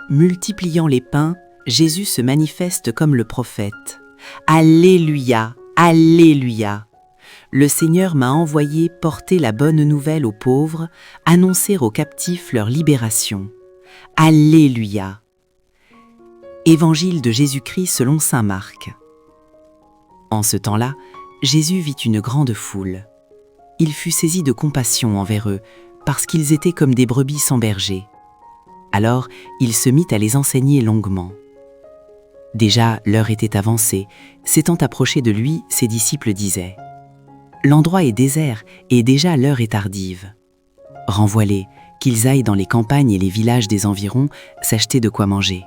Multipliant les pains, Jésus se manifeste comme le prophète. Alléluia, Alléluia. Le Seigneur m'a envoyé porter la bonne nouvelle aux pauvres, annoncer aux captifs leur libération. Alléluia. Évangile de Jésus-Christ selon saint Marc. En ce temps-là, Jésus vit une grande foule. Il fut saisi de compassion envers eux, parce qu'ils étaient comme des brebis sans berger. Alors, il se mit à les enseigner longuement. Déjà, l'heure était avancée. S'étant approché de lui, ses disciples disaient « L'endroit est désert et déjà l'heure est tardive. Renvoie-les, qu'ils aillent dans les campagnes et les villages des environs s'acheter de quoi manger. »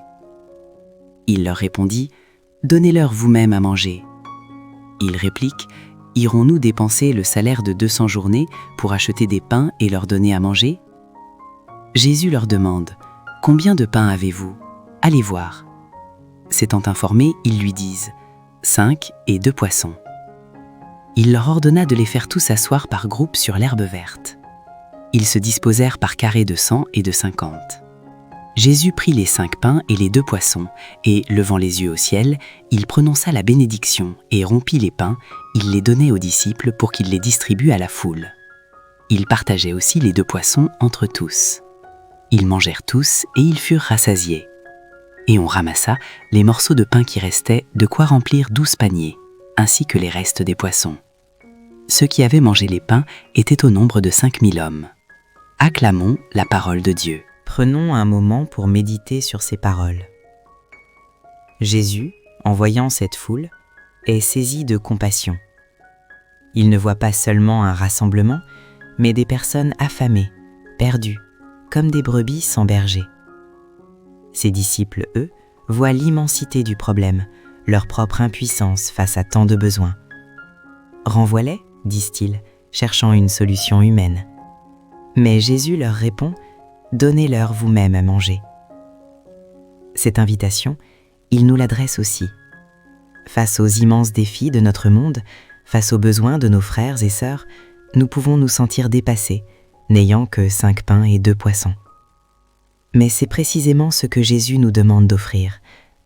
Il leur répondit « Donnez-leur vous-même à manger. » Ils répliquent « Irons-nous dépenser le salaire de 200 journées pour acheter des pains et leur donner à manger ?» Jésus leur demande « Combien de pains avez-vous ? Allez voir. » S'étant informés, ils lui disent « 5 et 2 poissons. » Il leur ordonna de les faire tous asseoir par groupes sur l'herbe verte. Ils se disposèrent par carrés de 100 et de 50. Jésus prit les 5 pains et les 2 poissons, et, levant les yeux au ciel, il prononça la bénédiction et rompit les pains, il les donnait aux disciples pour qu'ils les distribuent à la foule. Il partageait aussi les 2 poissons entre tous. Ils mangèrent tous et ils furent rassasiés. Et on ramassa les morceaux de pain qui restaient, de quoi remplir 12 paniers, ainsi que les restes des poissons. Ceux qui avaient mangé les pains étaient au nombre de 5000 hommes. Acclamons la parole de Dieu. Prenons un moment pour méditer sur ces paroles. Jésus, en voyant cette foule, est saisi de compassion. Il ne voit pas seulement un rassemblement, mais des personnes affamées, perdues, comme des brebis sans berger. Ses disciples, eux, voient l'immensité du problème, leur propre impuissance face à tant de besoins. « Renvoie-les » disent-ils, cherchant une solution humaine. Mais Jésus leur répond « Donnez-leur vous-même à manger ». Cette invitation, il nous l'adresse aussi. Face aux immenses défis de notre monde, face aux besoins de nos frères et sœurs, nous pouvons nous sentir dépassés, n'ayant que 5 pains et 2 poissons. Mais c'est précisément ce que Jésus nous demande d'offrir,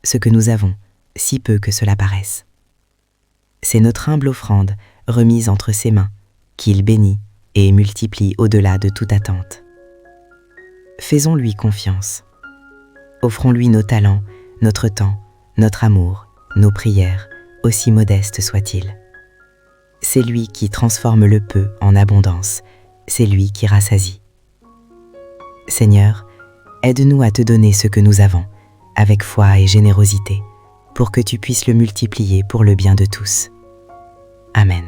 ce que nous avons, si peu que cela paraisse. C'est notre humble offrande, remise entre ses mains, qu'il bénit et multiplie au-delà de toute attente. Faisons-lui confiance. Offrons-lui nos talents, notre temps, notre amour, nos prières, aussi modestes soient-ils. C'est lui qui transforme le peu en abondance, c'est lui qui rassasie. Seigneur, aide-nous à te donner ce que nous avons, avec foi et générosité, pour que tu puisses le multiplier pour le bien de tous. Amen.